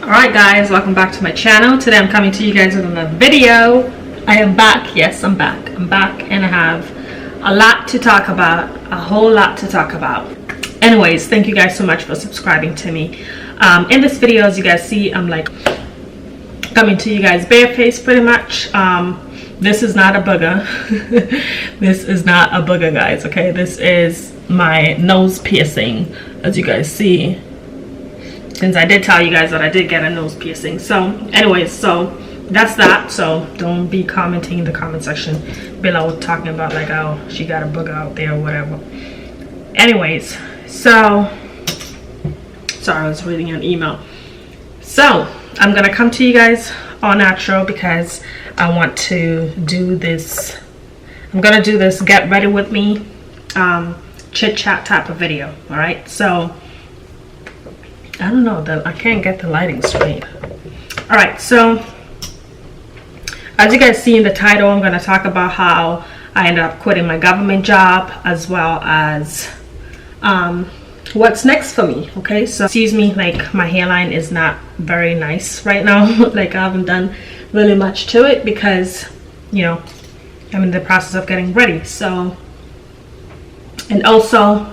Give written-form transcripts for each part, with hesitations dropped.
Alright guys, welcome back to my channel. Today I'm coming to you guys with another video. I am back. Yes, I'm back. I'm back and I have a lot to talk about. A whole lot to talk about. Anyways, thank you guys so much for subscribing to me. In this video, as you guys see, I'm like coming to you guys barefaced pretty much. This is not a booger. This is not a booger, guys, okay? This is my nose piercing, as you guys see. Since I did tell you guys that I did get a nose piercing. So anyways, so that's that. So don't be commenting in the comment section below talking about like, oh, she got a booger out there or whatever. Anyways, so sorry, I was reading an email. So I'm gonna come to you guys all natural because I want to do this. I'm gonna do this get ready with me chit chat type of video. All right, so I don't know that I can't get the lighting straight. All right, so as you guys see in the title, I'm going to talk about how I ended up quitting my government job, as well as what's next for me. Okay, so excuse me, like my hairline is not very nice right now. Like I haven't done really much to it because, you know, I'm in the process of getting ready. So, and also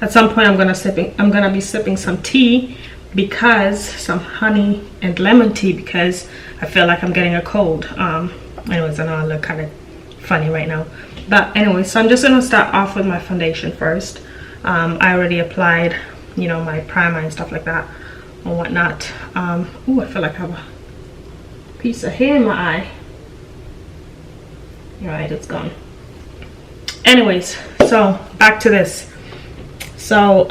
at some point I'm gonna be sipping some tea, because some honey and lemon tea, because I feel like I'm getting a cold. Anyways, I know I look kind of funny right now, but anyway, so I'm just gonna start off with my foundation first. I already applied, you know, my primer and stuff like that and whatnot. Oh, I feel like I have a piece of hair in my eye. All right, it's gone. Anyways, so back to this. So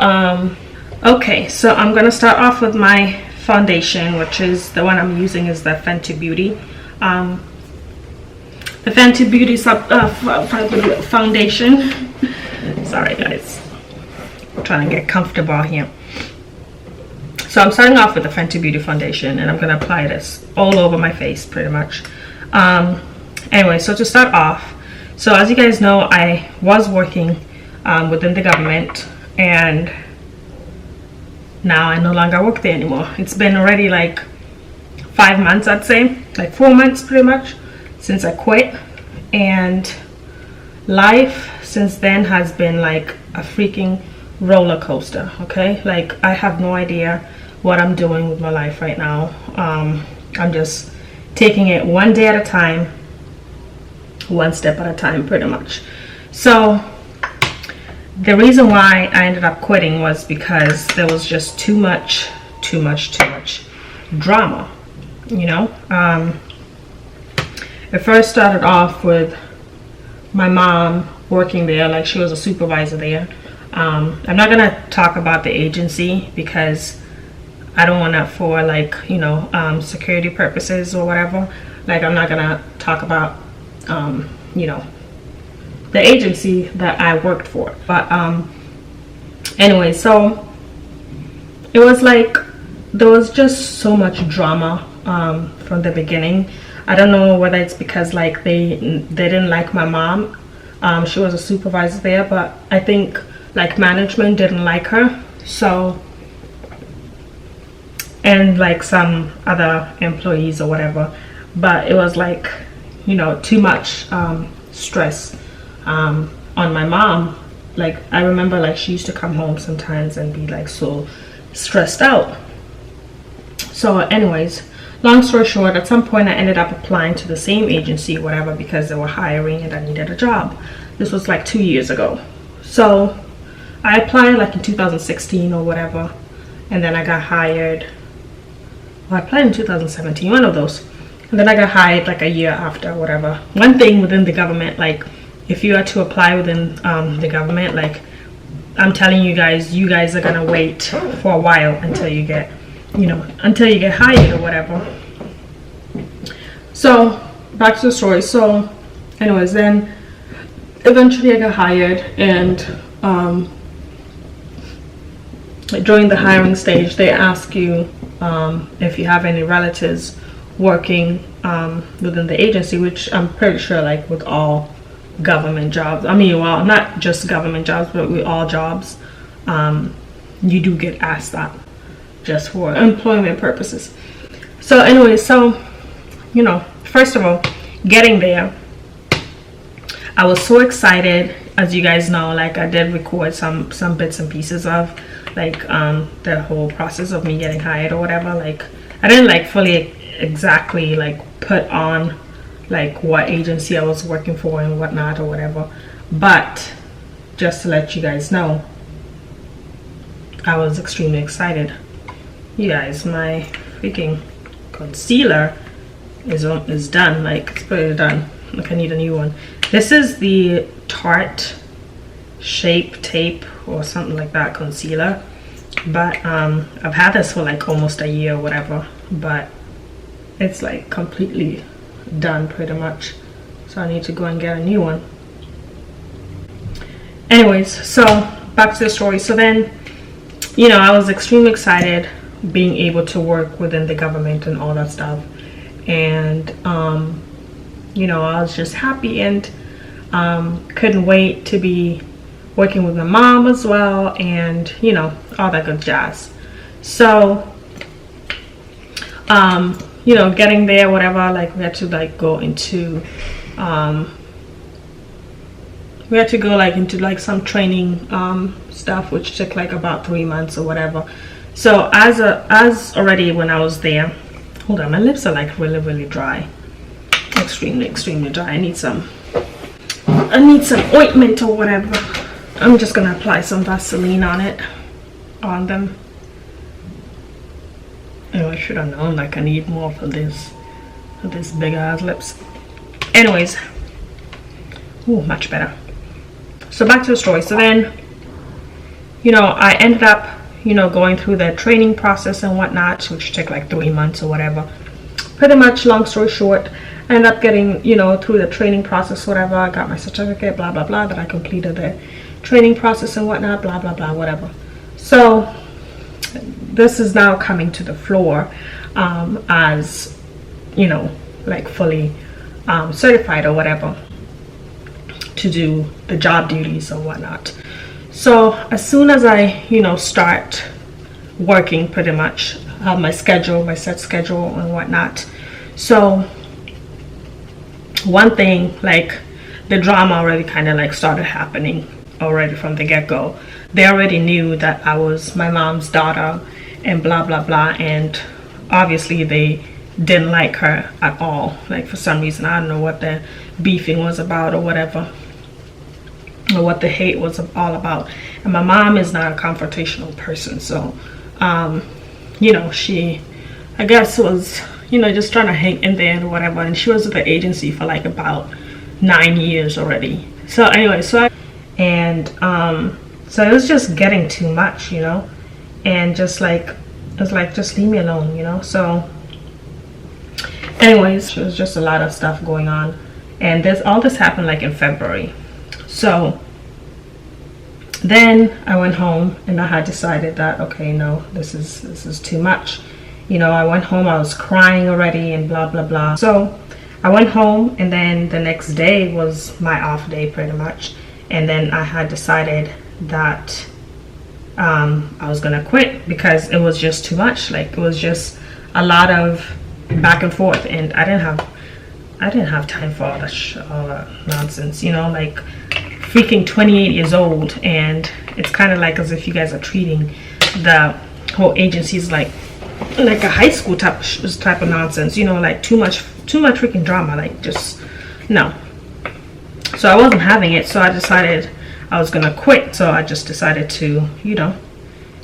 okay, so I'm gonna start off with my foundation, which is the one I'm using is the Fenty Beauty. The Fenty Beauty foundation. Sorry guys, I'm trying to get comfortable here. So I'm starting off with the Fenty Beauty foundation, and I'm gonna apply this all over my face pretty much. Anyway, so to start off, so as you guys know, I was working within the government, and now I no longer work there anymore. It's been already like 5 months, I'd say, like 4 months pretty much since I quit, and life since then has been like a freaking roller coaster. Okay, like I have no idea what I'm doing with my life right now. I'm just taking it one day at a time, one step at a time pretty much. So the reason why I ended up quitting was because there was just too much drama, you know. It first started off with my mom working there, like she was a supervisor there. I'm not gonna talk about the agency because I don't want that for like, you know, security purposes or whatever. Like I'm not gonna talk about you know, the agency that I worked for. But anyway, so it was like there was just so much drama from the beginning. I don't know whether it's because like they didn't like my mom. She was a supervisor there, but I think like management didn't like her, so, and like some other employees or whatever. But it was like, you know, too much stress on my mom. Like I remember like she used to come home sometimes and be like so stressed out. So anyways, long story short, at some point I ended up applying to the same agency, whatever, because they were hiring and I needed a job. This was like 2 years ago. So I applied like in 2016 or whatever, and then I got hired. Well, I applied in 2017, one of those. And then I got hired like a year after, whatever. One thing within the government, like if you are to apply within the government, like I'm telling you guys are gonna wait for a while until you get, you know, until you get hired or whatever. So back to the story. So anyways, then eventually I got hired, and during the hiring stage they ask you if you have any relatives working within the agency, which I'm pretty sure like with all government jobs, I mean, well, not just government jobs, but with all jobs, you do get asked that. just for employment purposes. So anyway, so you know, first of all, getting there, I was so excited. As you guys know, like I did record some bits and pieces of like the whole process of me getting hired or whatever. Like I didn't like fully exactly like put on like what agency I was working for and whatnot or whatever, but just to let you guys know, I was extremely excited. You guys, my freaking concealer is done. Like it's pretty done. Like I need a new one. This is the Tarte Shape Tape or something like that concealer, but I've had this for like almost a year or whatever, but it's like completely done pretty much, so I need to go and get a new one. Anyways, so back to the story. So then, you know, I was extremely excited being able to work within the government and all that stuff, and you know, I was just happy and couldn't wait to be working with my mom as well, and you know, all that good jazz. So you know, getting there, whatever, like we had to like go into some training stuff, which took like about 3 months or whatever. So as already when I was there, hold on, my lips are like really dry, extremely dry. I need some ointment or whatever. I'm just gonna apply some Vaseline on them. Oh, I should have known, like I need more for this big ass lips. Anyways, oh, much better. So back to the story. So then, you know, I ended up, you know, going through the training process and whatnot, which took like 3 months or whatever. Pretty much, long story short, I ended up getting, you know, through the training process, whatever. I got my certificate, blah blah blah, that I completed the training process and whatnot, blah blah blah, whatever. So this is now coming to the floor as, you know, like fully certified or whatever to do the job duties or whatnot. So as soon as I, you know, start working, pretty much have my schedule, my set schedule and whatnot. So one thing, like the drama already kind of like started happening already from the get-go. They already knew that I was my mom's daughter and blah blah blah, and obviously they didn't like her at all. Like for some reason, I don't know what the beefing was about or whatever, or what the hate was all about. And my mom is not a confrontational person, so you know, she, I guess, was, you know, just trying to hang in there or whatever. And she was with the agency for like about 9 years already. So anyway, so it was just getting too much, you know, and just like, it was like, just leave me alone, you know. So anyways, it was just a lot of stuff going on, and all this happened like in February. So then I went home and I had decided that, okay, no, this is too much. You know, I went home, I was crying already and blah blah blah. So I went home, and then the next day was my off day pretty much. And then I had decided that I was gonna quit because it was just too much. Like it was just a lot of back and forth, and I didn't have time for all that nonsense, you know. Like freaking 28 years old, and it's kind of like as if you guys are treating the whole agencies like a high school type of nonsense, you know, like too much freaking drama, like just no. So I wasn't having it, so I decided I was gonna quit. So I just decided to, you know,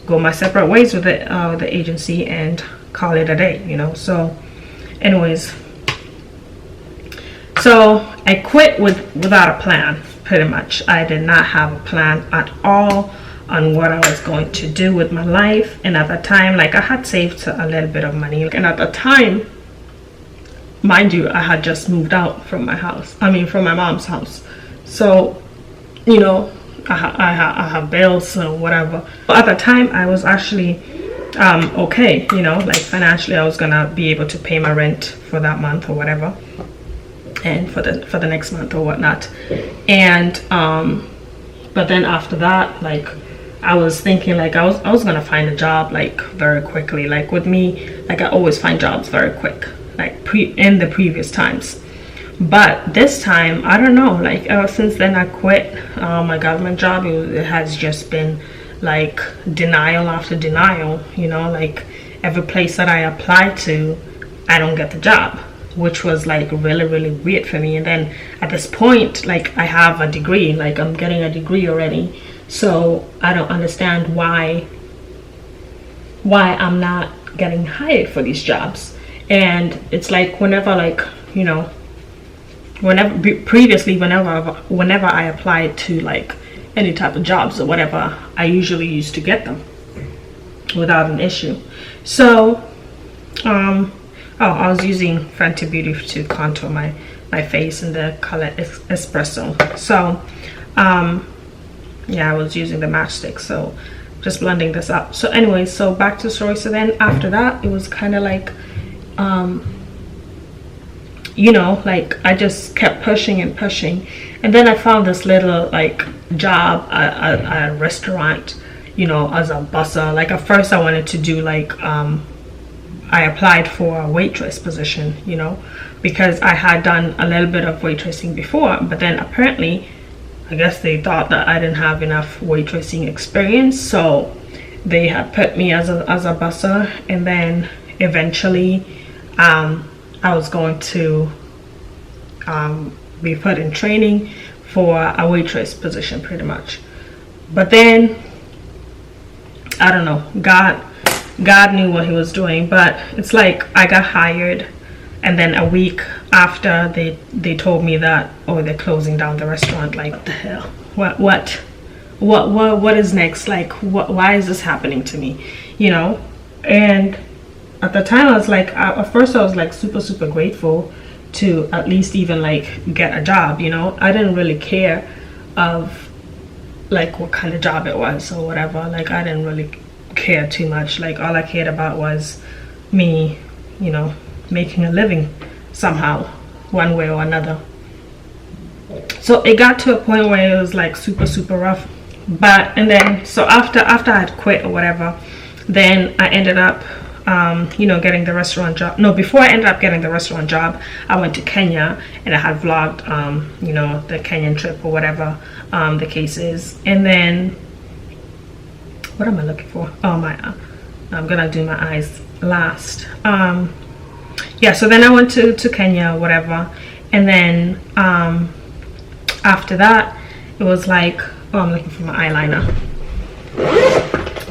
go my separate ways with the agency and call it a day, you know. So anyways, so I quit without a plan, pretty much. I did not have a plan at all on what I was going to do with my life. And at that time, like I had saved a little bit of money, and at the time, mind you, I had just moved out from my house, from my mom's house. So, you know, I have bills or whatever. But at the time, I was actually okay, you know, like financially I was gonna be able to pay my rent for that month or whatever, and for the next month or whatnot. And but then after that, like I was thinking like I was gonna find a job like very quickly. Like with me, like I always find jobs very quick, like in the previous times. But this time, I don't know, like ever since then I quit my government job. It has just been like denial after denial, you know, like every place that I apply to, I don't get the job, which was like really weird for me. And then at this point, like I have a degree, like I'm getting a degree already, so I don't understand why I'm not getting hired for these jobs. And it's like whenever, like, you know, whenever I applied to like any type of jobs or whatever, I usually used to get them without an issue. So I was using Fenty Beauty to contour my face in the color Espresso. So yeah, I was using the matchstick, so just blending this up. So anyway, so back to the story. So then after that, it was kind of like you know, like I just kept pushing and pushing, and then I found this little like job at a restaurant, you know, as a busser. Like at first I wanted to do like I applied for a waitress position, you know, because I had done a little bit of waitressing before, but then apparently I guess they thought that I didn't have enough waitressing experience, so they had put me as a busser. And then eventually I was going to be put in training for a waitress position pretty much. But then I don't know, God knew what he was doing. But it's like I got hired, and then a week after they told me that, oh, they're closing down the restaurant. Like, what the hell, what is next? Like, why is this happening to me, you know? And at the time I was like, at first I was like super grateful to at least even like get a job, you know. I didn't really care of like what kind of job it was or whatever. Like I didn't really care too much. Like all I cared about was me, you know, making a living somehow, one way or another. So it got to a point where it was like super rough. But and then so after I had quit or whatever, then I ended up you know, getting the restaurant job. No, before I ended up getting the restaurant job, I went to Kenya, and I had vlogged you know, the Kenyan trip or whatever the case is. And then what am I looking for? Oh, I'm gonna do my eyes last. Yeah, so then I went to Kenya or whatever, and then after that it was like, oh, I'm looking for my eyeliner.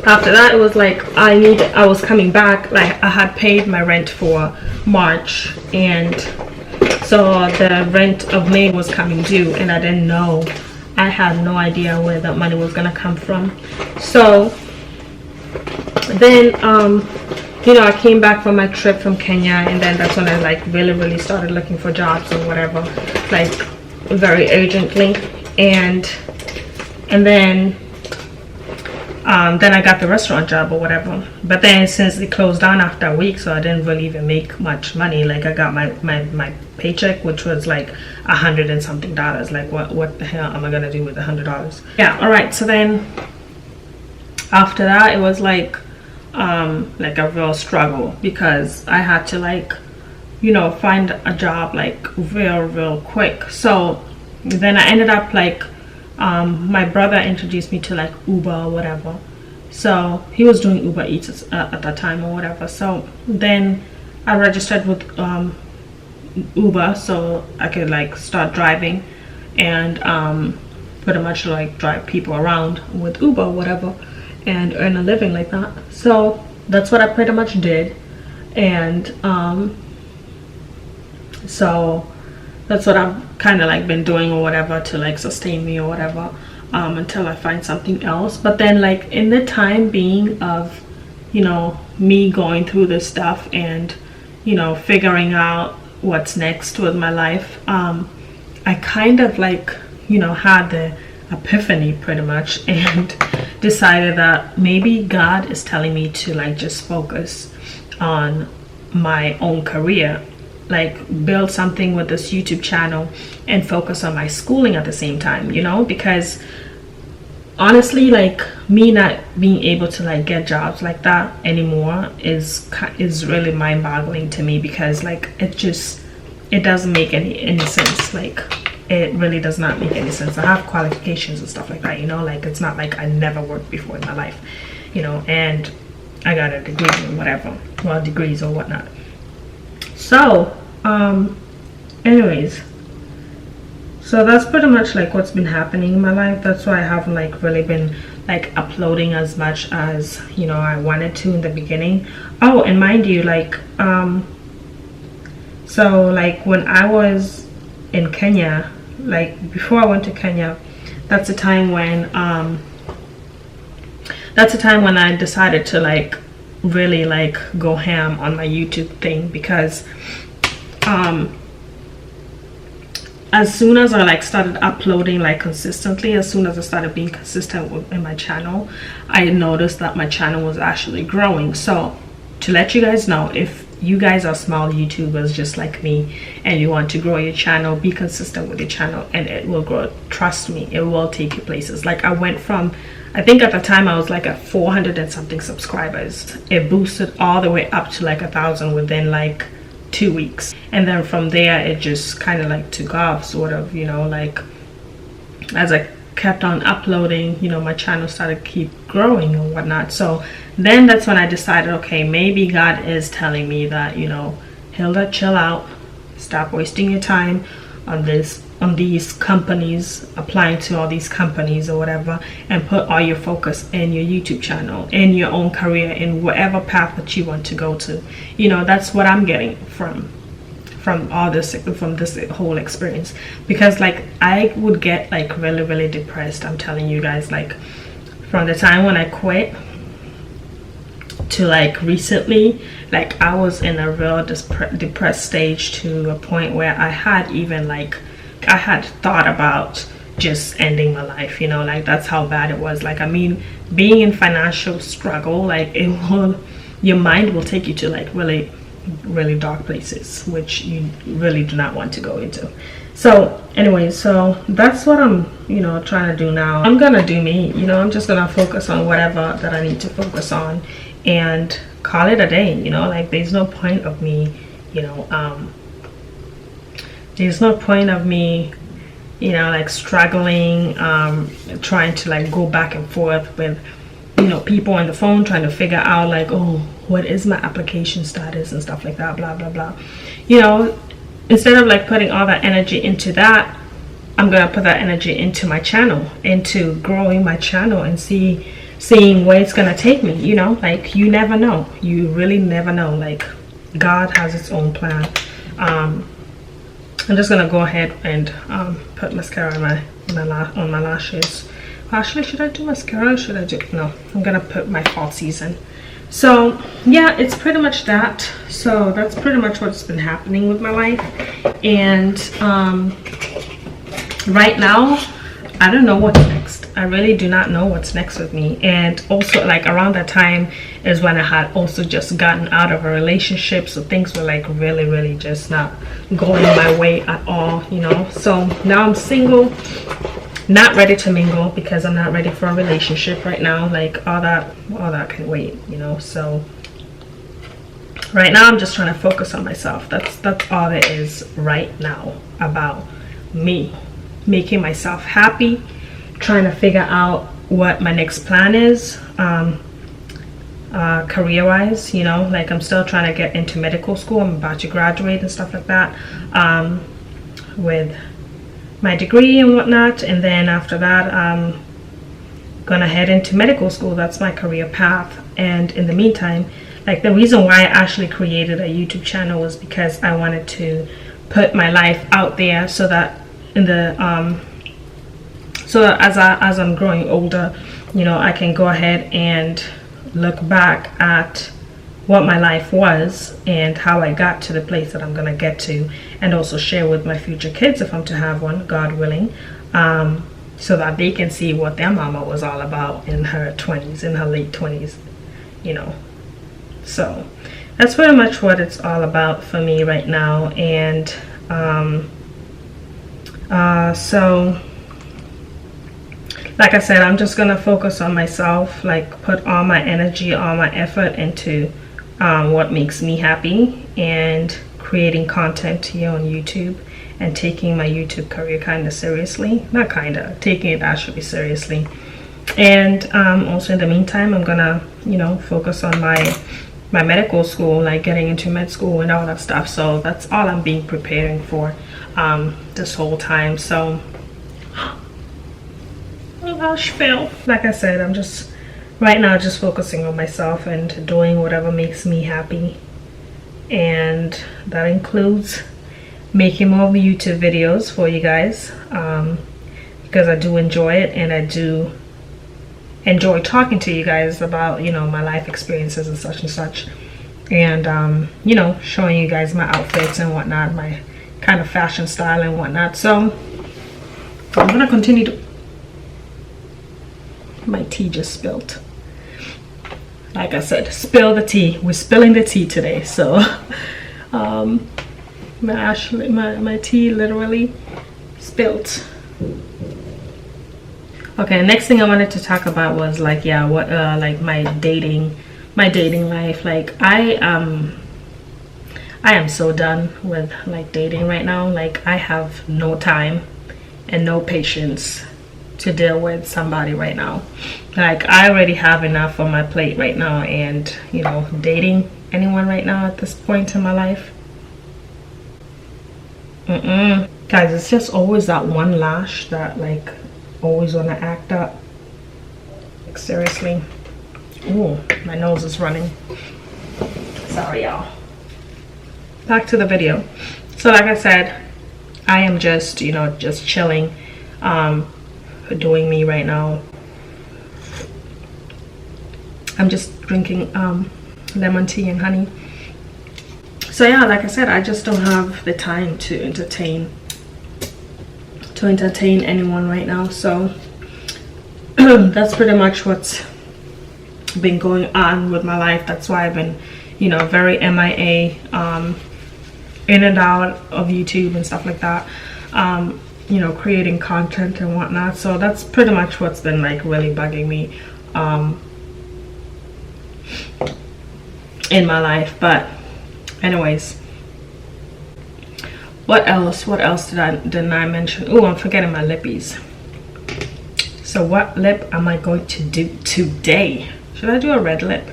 After that it was like I was coming back. Like I had paid my rent for March, and so the rent of May was coming due, and I didn't know, I had no idea where that money was gonna come from. So then you know, I came back from my trip from Kenya, and then that's when I like really started looking for jobs or whatever, like very urgently. And then I got the restaurant job or whatever. But then since they closed down after a week, so I didn't really even make much money. Like I got my paycheck, which was like $100 and something. Like what the hell am I gonna do with $100? Yeah, all right. So then after that it was like a real struggle, because I had to like, you know, find a job like real quick. So then I ended up like my brother introduced me to like Uber or whatever. So he was doing Uber Eats at that time or whatever. So then I registered with Uber, so I could like start driving and pretty much like drive people around with Uber or whatever and earn a living like that. So that's what I pretty much did. And so that's what I've kind of like been doing or whatever to like sustain me or whatever until I find something else. But then like in the time being of, you know, me going through this stuff and, you know, figuring out what's next with my life, I kind of like, you know, had the epiphany pretty much and decided that maybe God is telling me to like just focus on my own career, like build something with this YouTube channel and focus on my schooling at the same time, you know, because honestly, like, me not being able to like get jobs like that anymore is really mind-boggling to me, because like it doesn't make any sense. Like, it really does not make any sense. I have qualifications and stuff like that, you know, like, it's not like I never worked before in my life, you know, and I got a degree or whatever, well, degrees or whatnot. So anyways, so that's pretty much like what's been happening in my life. That's why I haven't like really been like uploading as much as, you know, I wanted to in the beginning. Oh, and mind you, like so like when I was in Kenya, like before I went to Kenya, that's the time when I decided to like really like go ham on my YouTube thing, because as soon as I like started uploading like consistently, as soon as I started being consistent in my channel, I noticed that my channel was actually growing. So to let you guys know, if you guys are small YouTubers just like me and you want to grow your channel, be consistent with your channel and it will grow. Trust me, it will take you places. Like, I went from, I think at the time I was like at 400 and something subscribers. It boosted all the way up to like 1,000 within like 2 weeks, and then from there it just kind of like took off, sort of, you know, like as I kept on uploading, you know, my channel started keep growing and whatnot. So then that's when I decided, okay, maybe God is telling me that, you know, Hilda, chill out, stop wasting your time on these companies, applying to all these companies or whatever, and put all your focus in your YouTube channel, in your own career, in whatever path that you want to go to. You know, that's what I'm getting from all this, from this whole experience, because like I would get like really depressed. I'm telling you guys, like from the time when I quit to like recently, like I was in a real depressed stage, to a point where I had thought about just ending my life, you know, like that's how bad it was. Like, I mean, being in financial struggle, like your mind will take you to like really dark places, which you really do not want to go into. So anyway, so that's what I'm, you know, trying to do now. I'm gonna do me, you know, I'm just gonna focus on whatever that I need to focus on and call it a day, you know. Like, there's no point of me, you know, there's no point of me, you know, like struggling, trying to like go back and forth with, you know, people on the phone, trying to figure out like, oh, what is my application status and stuff like that, blah blah blah. You know, instead of like putting all that energy into that, I'm gonna put that energy into my channel, into growing my channel, and seeing where it's gonna take me. You know, like, you never know, you really never know. Like, God has its own plan. I'm just gonna go ahead and put mascara on my lashes. Actually, should I do mascara? Should I do, no, I'm gonna put my falsies in. So yeah, it's pretty much that. So that's pretty much what's been happening with my life. And right now, I don't know what's next. I really do not know what's next with me. And also, like, around that time is when I had also just gotten out of a relationship, so things were like really just not going my way at all, you know. So now I'm single, not ready to mingle, because I'm not ready for a relationship right now. Like, all that can wait, you know. So right now I'm just trying to focus on myself. That's all it is right now about me, making myself happy, trying to figure out what my next plan is, career-wise, you know. Like, I'm still trying to get into medical school. I'm about to graduate and stuff like that, with my degree and whatnot. And then after that, I'm gonna head into medical school. That's my career path. And in the meantime, like, the reason why I actually created a YouTube channel was because I wanted to put my life out there, so that in the so that as I'm growing older, you know, I can go ahead and look back at what my life was and how I got to the place that I'm gonna get to, and also share with my future kids, if I'm to have one, God willing, so that they can see what their mama was all about in her 20s, in her late 20s, you know. So that's pretty much what it's all about for me right now. And so like I said, I'm just gonna focus on myself, like put all my energy, all my effort into what makes me happy, and creating content here on YouTube, and taking my YouTube career kind of seriously. Not kind of, taking it actually seriously. And also in the meantime, I'm gonna, you know, focus on my medical school, like getting into med school and all that stuff. So that's all I'm being preparing for this whole time. So oh gosh, Phil, like I said, I'm just right now just focusing on myself and doing whatever makes me happy, and that includes making more YouTube videos for you guys, because I do enjoy it, and I do enjoy talking to you guys about, you know, my life experiences and such, and you know, showing you guys my outfits and whatnot, my kind of fashion style and whatnot. So I'm gonna continue to, my tea just spilled. Like I said, spill the tea. We're spilling the tea today. So my tea literally spilled. Okay, next thing I wanted to talk about was like, yeah, what like my dating life. Like I am so done with like dating right now. Like I have no time and no patience to deal with somebody right now. Like I already have enough on my plate right now, and you know, dating anyone right now at this point in my life, guys, it's just always that one lash that like always want to act up. Like seriously. Ooh, my nose is running. Sorry y'all. Back to the video. So like I said, I am just, you know, just chilling, doing me right now. I'm just drinking lemon tea and honey. So yeah, like I said, I just don't have the time to entertain anyone right now. So that's pretty much what's been going on with my life. That's why I've been, you know, very MIA, in and out of YouTube and stuff like that, you know, creating content and whatnot. So that's pretty much what's been like really bugging me in my life. But anyways, what else didn't I mention? Oh, I'm forgetting my lippies. So what lip am I going to do today? Should I do a red lip?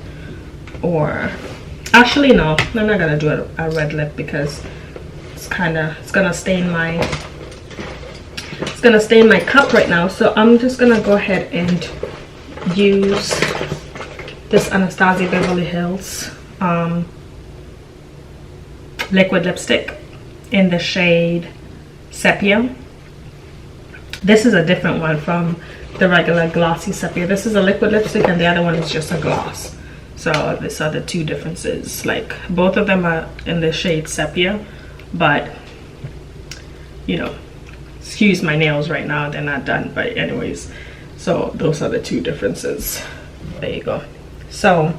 Or actually no, I'm not gonna do a red lip, because it's gonna stain my cup right now. So I'm just gonna go ahead and use this Anastasia Beverly Hills liquid lipstick in the shade Sepia. This is a different one from the regular glossy Sepia. This is a liquid lipstick and the other one is just a gloss. So these are the two differences. Like both of them are in the shade Sepia, but you know, excuse my nails right now, they're not done. But anyways, so those are the two differences. There you go. So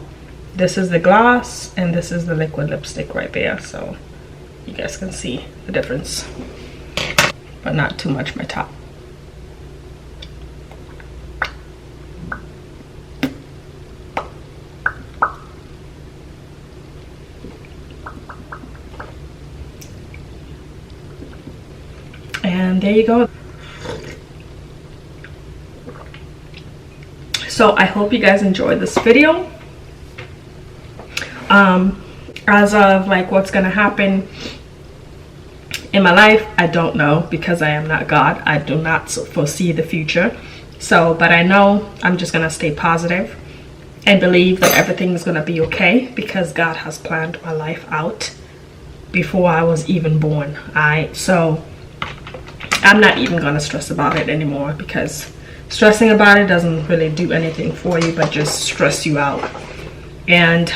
this is the gloss and this is the liquid lipstick right there. So you guys can see the difference, but not too much my top. And there you go. So I hope you guys enjoyed this video. As of like what's gonna happen in my life, I don't know, because I am not God. I do not foresee the future. So, but I know I'm just gonna stay positive and believe that everything is gonna be okay, because God has planned my life out before I was even born. So I'm not even gonna stress about it anymore, because stressing about it doesn't really do anything for you but just stress you out. And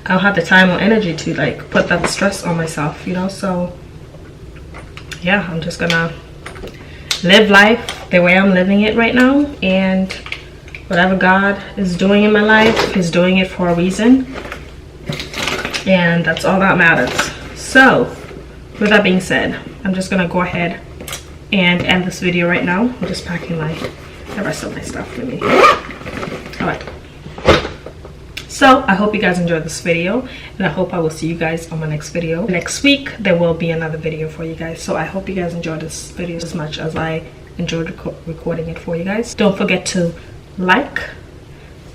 I don't have the time or energy to like put that stress on myself, you know. So yeah, I'm just gonna live life the way I'm living it right now, and whatever God is doing in my life, He's doing it for a reason, and that's all that matters. So with that being said, I'm just gonna go ahead and end this video right now. I'm just packing the rest of my stuff with me. All right. So I hope you guys enjoyed this video, and I hope I will see you guys on my next video. Next week there will be another video for you guys, so I hope you guys enjoyed this video as much as I enjoyed recording it for you guys. Don't forget to like,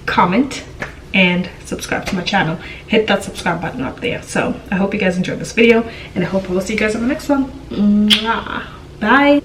comment, and subscribe to my channel. Hit that subscribe button up there. So I hope you guys enjoyed this video, and I hope I will see you guys on the next one. Mwah. Bye.